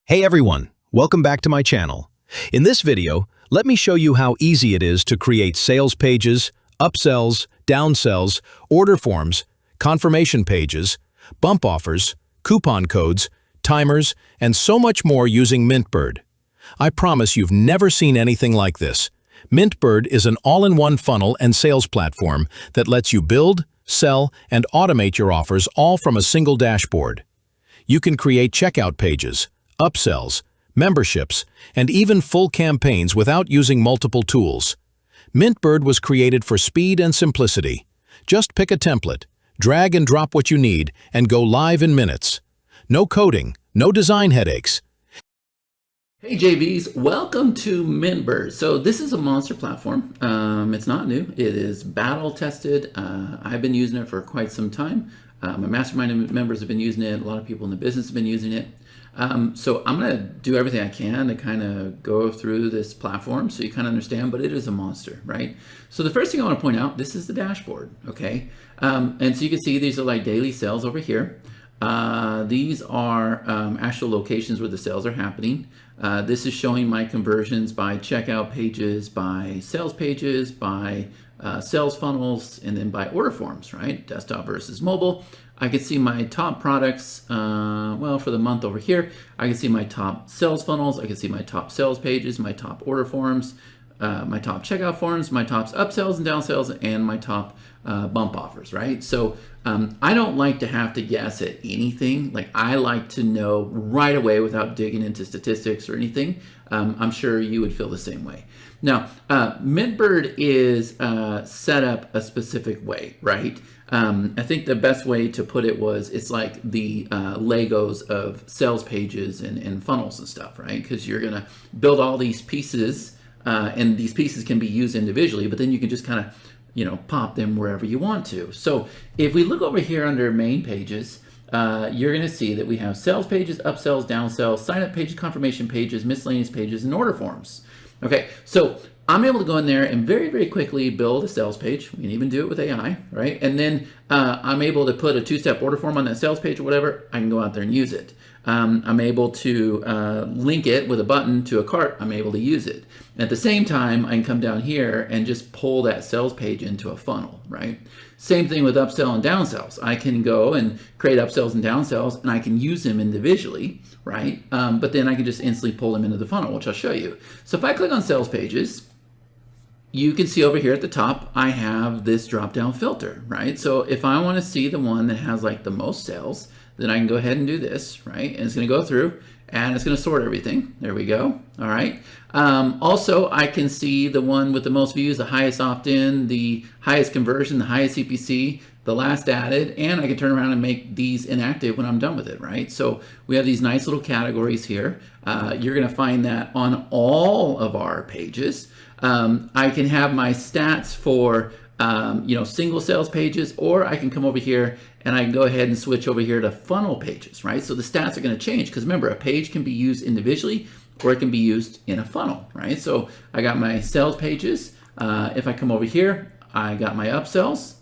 Hey everyone, welcome back to my channel. In this video, let me show you how easy it is to create sales pages, upsells, downsells, order forms, confirmation pages, bump offers, coupon codes, timers, and so much more using MintBird. I promise you've never seen anything like this. MintBird is an all-in-one funnel and sales platform that lets you build, sell, and automate your offers all from a single dashboard. You can create checkout pages, upsells, memberships, and even full campaigns without using multiple tools. MintBird was created for speed and simplicity. Just pick a template, drag and drop what you need, and go live in minutes. No coding, no design headaches. Hey JVs, welcome to MintBird. So this is a monster platform. It's not new. It is battle tested. I've been using it for quite some time. My mastermind members have been using it. A lot of people in the business have been using it. So I'm going to do everything I can to kind of go through this platform so you kind of understand, but it is a monster, right? So the first thing I want to point out, this is the dashboard, okay? And so you can see these are like daily sales over here. These are actual locations where the sales are happening. This is showing my conversions by checkout pages, by sales pages, by sales funnels, and then by order forms, right? Desktop versus mobile. I can see my top products, well, for the month over here. I can see my top sales funnels. I can see my top sales pages, my top order forms, my top checkout forms, my top upsells and downsells, and my top bump offers, right? So I don't like to have to guess at anything. Like, I like to know right away without digging into statistics or anything. I'm sure you would feel the same way. Now, MintBird is set up a specific way, right? I think the best way to put it was it's like the Legos of sales pages and funnels and stuff, right? Because you're going to build all these pieces, and these pieces can be used individually, but then you can just kind of, pop them wherever you want to. So if we look over here under main pages, you're going to see that we have sales pages, upsells, downsells, sign up pages, confirmation pages, miscellaneous pages, and order forms. Okay, so I'm able to go in there and very, very quickly build a sales page. We can even do it with AI, right? And then I'm able to put a two-step order form on that sales page or whatever. I can go out there and use it. I'm able to link it with a button to a cart. I'm able to use it. And at the same time, I can come down here and just pull that sales page into a funnel, right? Same thing with upsell and downsells. I can go and create upsells and downsells, and I can use them individually, right? But then I can just instantly pull them into the funnel, which I'll show you. So if I click on sales pages, you can see over here at the top, I have this drop-down filter, right? So if I want to see the one that has like the most sales, then I can go ahead and do this, right? And it's going to go through and it's going to sort everything. There we go. All right. Also, I can see the one with the most views, the highest opt-in, the highest conversion, the highest CPC, the last added, and I can turn around and make these inactive when I'm done with it, right? So we have these nice little categories here. You're going to find that on all of our pages. I can have my stats for single sales pages, or I can come over here and I can go ahead and switch over here to funnel pages, right? So the stats are going to change because remember, a page can be used individually or it can be used in a funnel, right? So I got my sales pages. If I come over here, I got my upsells,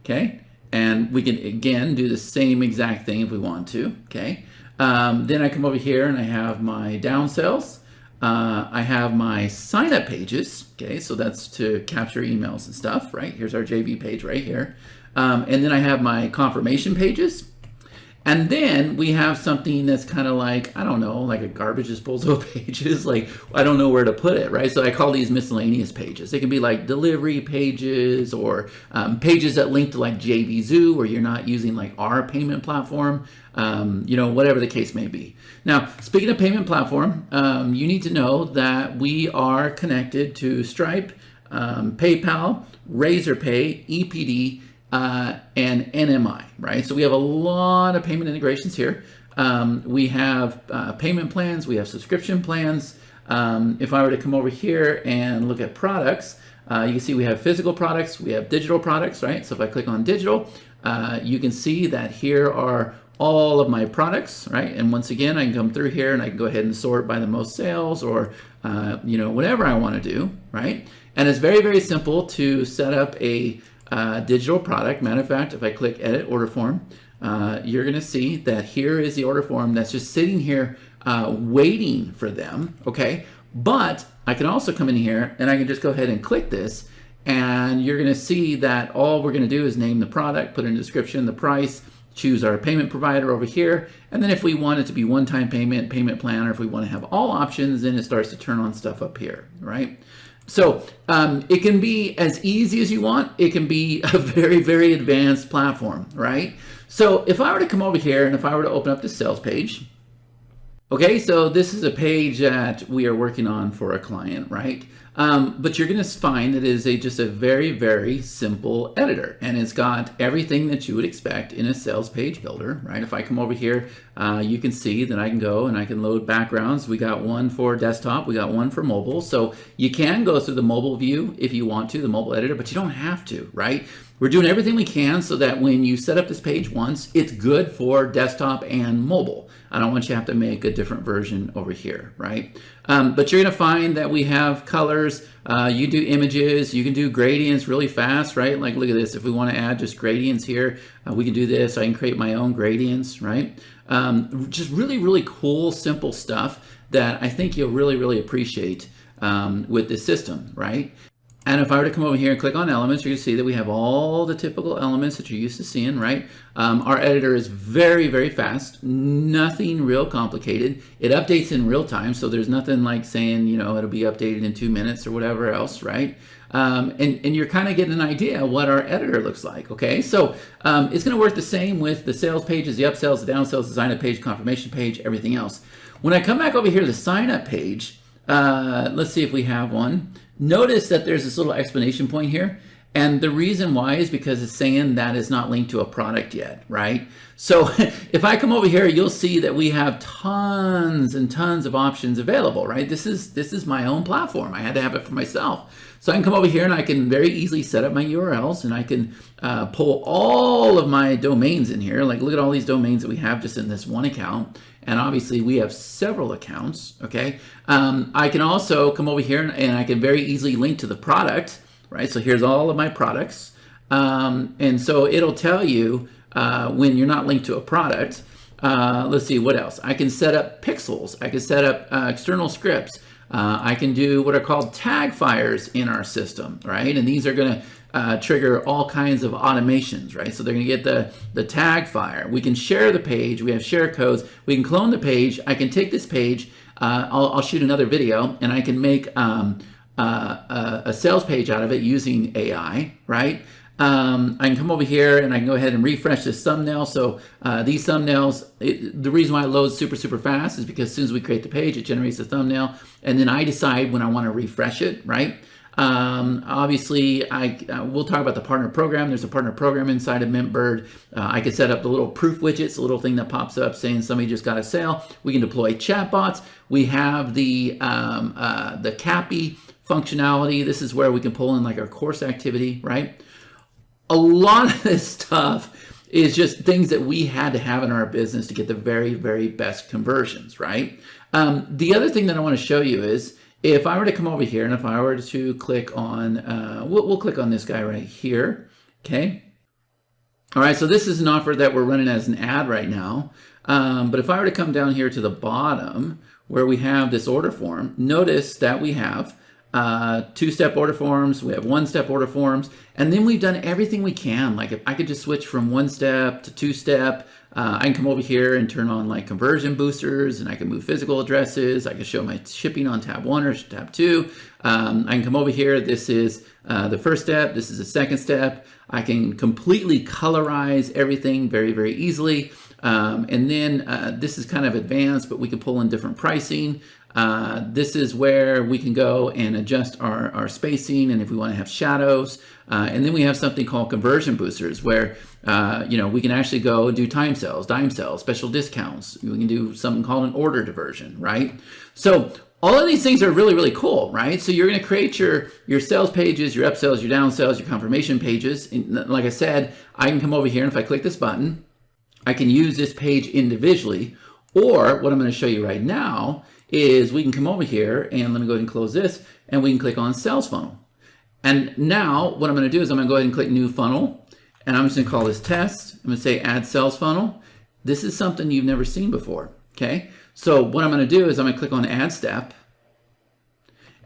okay? And we can, again, do the same exact thing if we want to, okay? Then I come over here and I have my downsells. I have my sign up pages, okay, so that's to capture emails and stuff, right? Here's our JV page right here. And then I have my confirmation pages. And then we have something that's kind of like, I don't know, like a garbage disposal of pages. Like, I don't know where to put it, right? So I call these miscellaneous pages. They can be like delivery pages or pages that link to like JV Zoo, where you're not using like our payment platform, whatever the case may be. Now, speaking of payment platform, you need to know that we are connected to Stripe, PayPal, Razorpay, EPD, and NMI, right? So we have a lot of payment integrations here. We have payment plans, we have subscription plans. If I were to come over here and look at products, you can see we have physical products, we have digital products, right? So if I click on digital, you can see that here are all of my products, right? And once again, I can come through here and I can go ahead and sort by the most sales or, whatever I want to do, right? And it's very, very simple to set up a digital product. Matter of fact, if I click edit order form, you're going to see that here is the order form that's just sitting here waiting for them, okay? But I can also come in here and I can just go ahead and click this, and you're gonna see that all we're gonna do is name the product, put in a description, the price, choose our payment provider over here, and then if we want it to be one-time payment, payment plan, or if we want to have all options, then it starts to turn on stuff up here, right? So it can be as easy as you want. It can be a very, very advanced platform, right? So if I were to come over here and if I were to open up the sales page, okay, so this is a page that we are working on for a client, right? But you're going to find that it is just a very, very simple editor, and it's got everything that you would expect in a sales page builder, right? If I come over here, you can see that I can go and I can load backgrounds. We got one for desktop, we got one for mobile. So you can go through the mobile view if you want to, the mobile editor, but you don't have to, right? We're doing everything we can so that when you set up this page once, it's good for desktop and mobile. I don't want you to have to make a different version over here, right? But you're gonna find that we have colors, you do images, you can do gradients really fast, right? Like look at this, if we wanna add just gradients here, we can do this. I can create my own gradients, right? Just really, really cool, simple stuff that I think you'll really, really appreciate with this system, right? And if I were to come over here and click on elements, you can see that we have all the typical elements that you're used to seeing, right? Our editor is very, very fast, nothing real complicated. It updates in real time, so there's nothing like saying, you know, it'll be updated in 2 minutes or whatever else, right? And you're kind of getting an idea of what our editor looks like, okay? So it's gonna work the same with the sales pages, the upsells, the downsells, the sign up page, confirmation page, everything else. When I come back over here to the sign up page, let's see if we have one. Notice that there's this little explanation point here. And the reason why is because it's saying that is not linked to a product yet, right? So if I come over here, you'll see that we have tons and tons of options available, right? This is my own platform. I had to have it for myself. So I can come over here and I can very easily set up my URLs, and I can pull all of my domains in here. Like look at all these domains that we have just in this one account. And obviously we have several accounts, okay? I can also come over here and I can very easily link to the product, right? So here's all of my products. And so it'll tell you when you're not linked to a product. Let's see, what else? I can set up pixels. I can set up external scripts. I can do what are called tag fires in our system, right? And these are gonna trigger all kinds of automations, right? So they're gonna get the tag fire. We can share the page. We have share codes. We can clone the page. I can take this page. I'll shoot another video, and I can make a sales page out of it using AI, right? I can come over here and I can go ahead and refresh this thumbnail. So these thumbnails, the reason why it loads super, super fast is because as soon as we create the page, it generates a thumbnail, and then I decide when I want to refresh it, right? Obviously, we'll talk about the partner program. There's a partner program inside of MintBird. I can set up the little proof widgets, the little thing that pops up saying somebody just got a sale. We can deploy chatbots. We have the CAPI functionality. This is where we can pull in like our course activity, right? A lot of this stuff is just things that we had to have in our business to get the very, very best conversions, right? The other thing that I want to show you is if I were to come over here and if I were to click on, we'll click on this guy right here, okay? All right, so this is an offer that we're running as an ad right now. But if I were to come down here to the bottom where we have this order form, notice that we have two-step order forms, we have one-step order forms, and then we've done everything we can. Like if I could just switch from one-step to two-step, I can come over here and turn on like conversion boosters, and I can move physical addresses. I can show my shipping on tab 1 or tab 2. I can come over here. This is the first step. This is the second step. I can completely colorize everything very, very easily. And then this is kind of advanced, but we can pull in different pricing. This is where we can go and adjust our spacing, and if we want to have shadows. And then we have something called conversion boosters where we can actually go do time sales, dime sales, special discounts. We can do something called an order diversion, right? So all of these things are really, really cool, right? So you're going to create your sales pages, your upsells, your downsells, your confirmation pages. And like I said, I can come over here, and if I click this button, I can use this page individually. Or what I'm going to show you right now is we can come over here, and let me go ahead and close this, and we can click on sales funnel. And now what I'm going to do is I'm going to go ahead and click new funnel, and I'm just going to call this test. I'm going to say add sales funnel. This is something you've never seen before, okay? So what I'm going to do is I'm going to click on Add Step.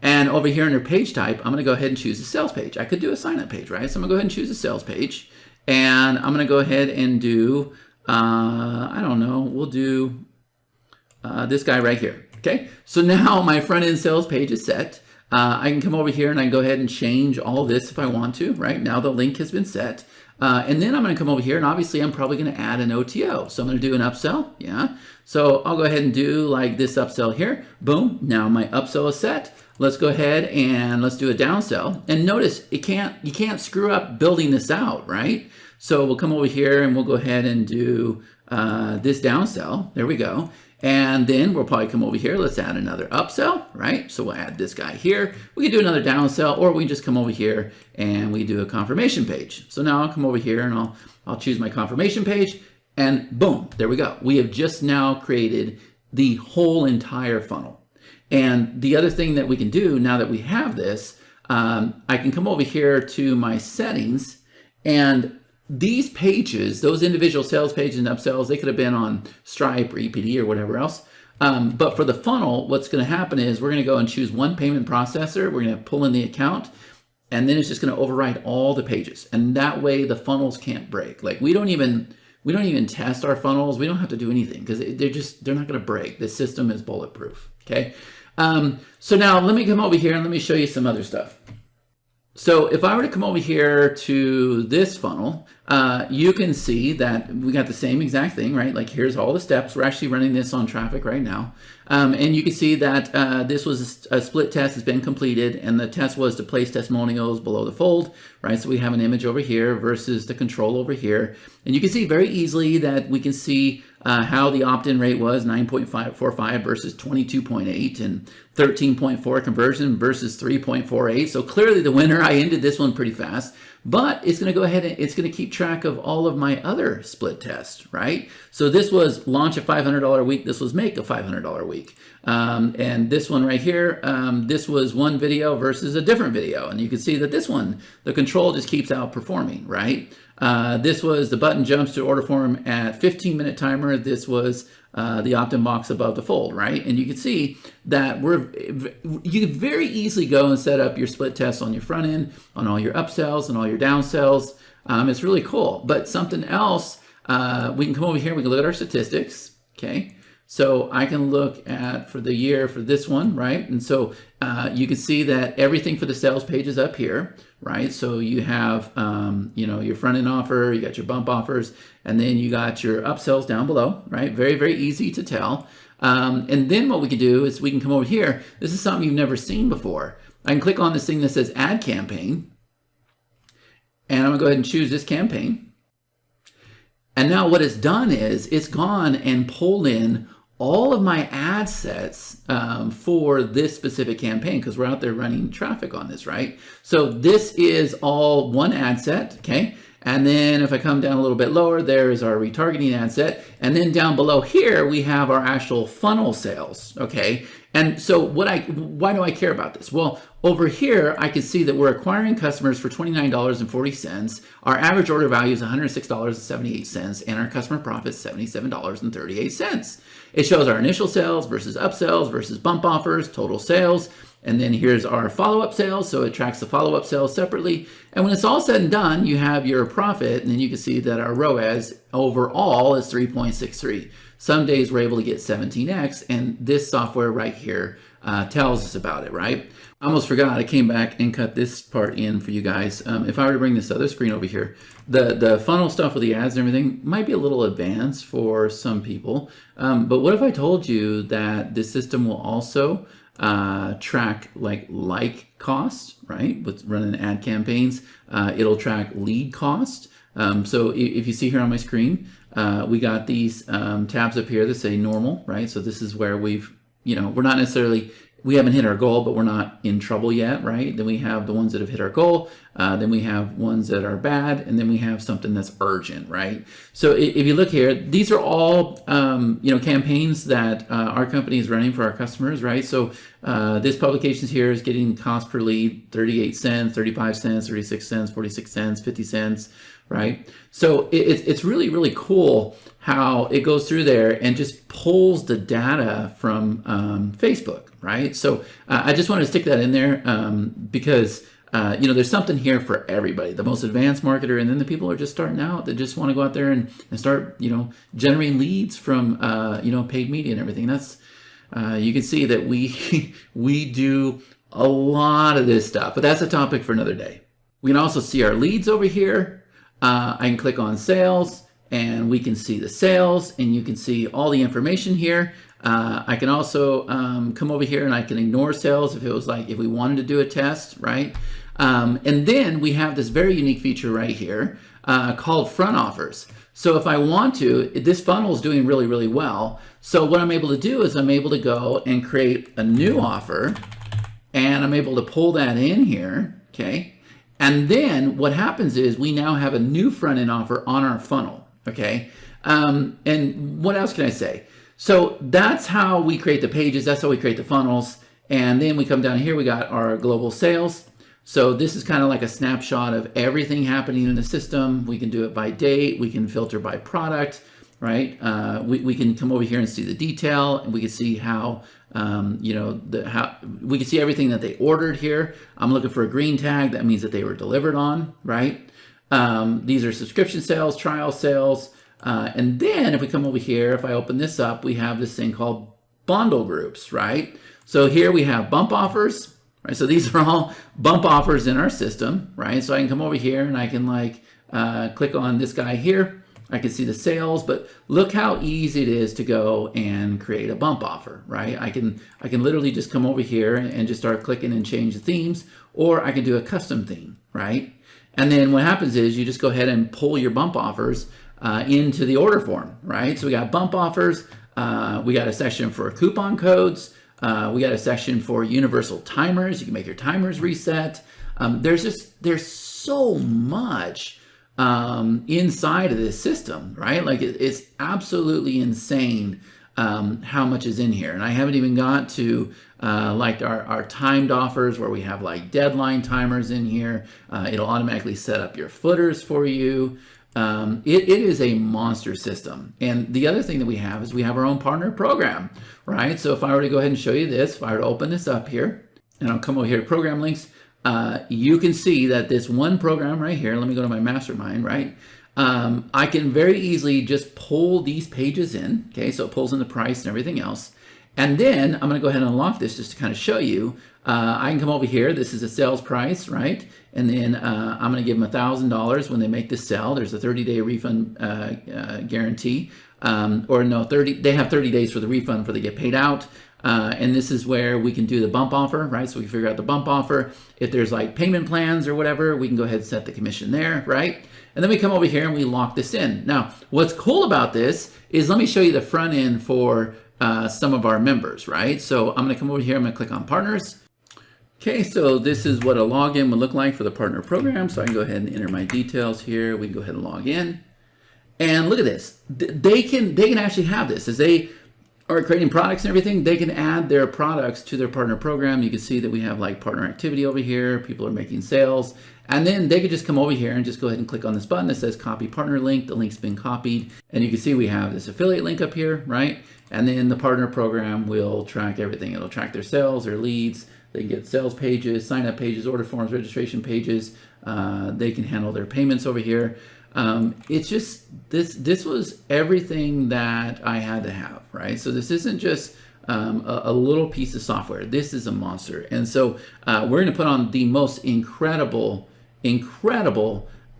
And over here under Page Type, I'm going to go ahead and choose a sales page. I could do a sign-up page, right? So I'm going to go ahead and choose a sales page. And I'm going to go ahead and do, I don't know, we'll do this guy right here. Okay, so now my front-end sales page is set. I can come over here and I can go ahead and change all this if I want to, right? Now the link has been set. And then I'm going to come over here and obviously I'm probably going to add an OTO. So I'm going to do an upsell. Yeah. So I'll go ahead and do like this upsell here. Boom. Now my upsell is set. Let's go ahead and let's do a downsell. And notice you can't screw up building this out, right? So we'll come over here and we'll go ahead and do this downsell. There we go. And then we'll probably come over here. Let's add another upsell, right? So we'll add this guy here. We can do another downsell, or we can just come over here and we do a confirmation page. So now I'll come over here and I'll choose my confirmation page, and boom, there we go. We have just now created the whole entire funnel. And the other thing that we can do now that we have this, I can come over here to my settings, and these pages, those individual sales pages and upsells, they could have been on Stripe or EPD or whatever else. But for the funnel, what's going to happen is we're going to go and choose one payment processor. We're going to pull in the account, and then it's just going to override all the pages. And that way the funnels can't break. Like we don't even test our funnels. We don't have to do anything because they're not going to break. The system is bulletproof. Okay. So now let me come over here and let me show you some other stuff. So if I were to come over here to this funnel, you can see that we got the same exact thing, right? Like here's all the steps. We're actually running this on traffic right now. And you can see that this was a split test has been completed, and the test was to place testimonials below the fold, right? So we have an image over here versus the control over here. And you can see very easily that we can see how the opt-in rate was 9.45 versus 22.8 and 13.4 conversion versus 3.48. So clearly the winner. I ended this one pretty fast, but it's going to go ahead and it's going to keep track of all of my other split tests, right? So this was launch a $500 a week. This was make a $500 a week. And this one right here, this was one video versus a different video. And you can see that this one, the control just keeps outperforming, right? This was the button jumps to order form at 15-minute timer. This was the opt-in box above the fold, right? And you can see that you could very easily go and set up your split tests on your front end, on all your upsells and all your downsells. It's really cool. But something else, we can come over here, we can look at our statistics, okay? So I can look at for the year for this one, right? And so you can see that everything for the sales page is up here, right? So you have, your front end offer, you got your bump offers, and then you got your upsells down below, right? Very, very easy to tell. And then what we can do is we can come over here. This is something you've never seen before. I can click on this thing that says add campaign, and I'm gonna go ahead and choose this campaign. And now what it's done is it's gone and pulled in all of my ad sets for this specific campaign, because we're out there running traffic on this, right? So this is all one ad set, okay? And then if I come down a little bit lower, there is our retargeting ad set. And then down below here, we have our actual funnel sales, okay? And so why do I care about this? Well, over here, I can see that we're acquiring customers for $29.40. Our average order value is $106.78, and our customer profit is $77.38. It shows our initial sales versus upsells versus bump offers, total sales. And then here's our follow-up sales. So it tracks the follow-up sales separately. And when it's all said and done, you have your profit. And then you can see that our ROAS overall is 3.63. Some days we're able to get 17x. And this software right here tells us about it, right? I almost forgot. I came back and cut this part in for you guys. If I were to bring this other screen over here, the funnel stuff with the ads and everything might be a little advanced for some people. But what if I told you that the system will also track like cost, right? With running ad campaigns, it'll track lead cost. So if you see here on my screen, we got these tabs up here that say normal, right? So this is where we're not necessarily, we haven't hit our goal, but we're not in trouble yet, right? Then we have the ones that have hit our goal. Then we have ones that are bad, and then we have something that's urgent, right? So if you look here, these are all campaigns that our company is running for our customers, right? So this publications here is getting cost per lead 38 cents, 35 cents, 36 cents, 46 cents, 50 cents, right? So it's really, really cool how it goes through there and just pulls the data from Facebook, right? So I just wanted to stick that in there because there's something here for everybody, the most advanced marketer, and then the people who are just starting out that just want to go out there and start, generating leads from, paid media and everything. That's, you can see that we do a lot of this stuff, but that's a topic for another day. We can also see our leads over here. I can click on sales and we can see the sales, and you can see all the information here. I can also come over here and I can ignore sales if we wanted to do a test, right? And then we have this very unique feature right here called front offers. So if I want to, this funnel is doing really, really well. So what I'm able to do is I'm able to go and create a new offer, and I'm able to pull that in here, okay? And then what happens is we now have a new front end offer on our funnel, okay? And what else can I say? So that's how we create the pages, that's how we create the funnels. And then we come down here, we got our global sales. So this is kind of like a snapshot of everything happening in the system. We can do it by date, we can filter by product, right? We can come over here and see the detail, and we can see how, we can see everything that they ordered here. I'm looking for a green tag, that means that they were delivered on, right? These are subscription sales, trial sales, and then if we come over here, if I open this up, we have this thing called bundle groups, right? So here we have bump offers, right? So these are all bump offers in our system, right? So I can come over here and I can click on this guy here. I can see the sales, but look how easy it is to go and create a bump offer, right? I can literally just come over here and just start clicking and change the themes, or I can do a custom theme, right? And then what happens is you just go ahead and pull your bump offers into the order form, right? So we got bump offers, we got a section for coupon codes, we got a section for universal timers. You can make your timers reset. There's so much inside of this system, right? Like it's absolutely insane how much is in here. And I haven't even got to our timed offers where we have like deadline timers in here. It'll automatically set up your footers for you. It is a monster system. And the other thing that we have is we have our own partner program, right? So if I were to go ahead and show you this, if I were to open this up here, and I'll come over here to program links, you can see that this one program right here, let me go to my mastermind, right? I can very easily just pull these pages in, okay? So it pulls in the price and everything else. And then I'm gonna go ahead and unlock this just to kind of show you. I can come over here, this is a sales price, right? And then I'm gonna give them $1,000 when they make this sell. There's a 30-day refund guarantee. They have 30 days for the refund before they get paid out. And this is where we can do the bump offer, right? So we figure out the bump offer. If there's like payment plans or whatever, we can go ahead and set the commission there, right? And then we come over here and we lock this in. Now, what's cool about this is, let me show you the front end for some of our members, right? So I'm gonna come over here, I'm gonna click on partners. Okay, so this is what a login would look like for the partner program. So I can go ahead and enter my details here. We can go ahead and log in. And look at this. They can actually have this as they are creating products and everything. They can add their products to their partner program. You can see that we have like partner activity over here. People are making sales. And then they could just come over here and just go ahead and click on this button that says copy partner link. The link's been copied. And you can see we have this affiliate link up here, right? And then the partner program will track everything. It'll track their sales, their leads. They can get sales pages, sign up pages, order forms, registration pages. They can handle their payments over here. It's just, this was everything that I had to have, right? So this isn't just a little piece of software. This is a monster. And so we're gonna put on the most incredible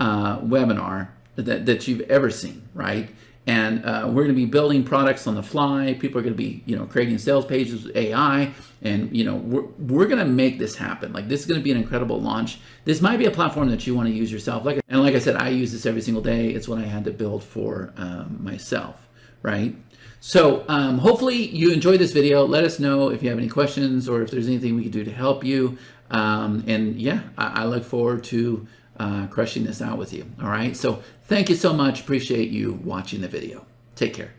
webinar that you've ever seen, right? And we're going to be building products on the fly. People are going to be, creating sales pages with AI, and we're going to make this happen. Like, this is going to be an incredible launch. This might be a platform that you want to use yourself. Like I said, I use this every single day. It's what I had to build for myself, right? So hopefully you enjoyed this video. Let us know if you have any questions or if there's anything we can do to help you. And yeah, I look forward to crushing this out with you. All right. So thank you so much. Appreciate you watching the video. Take care.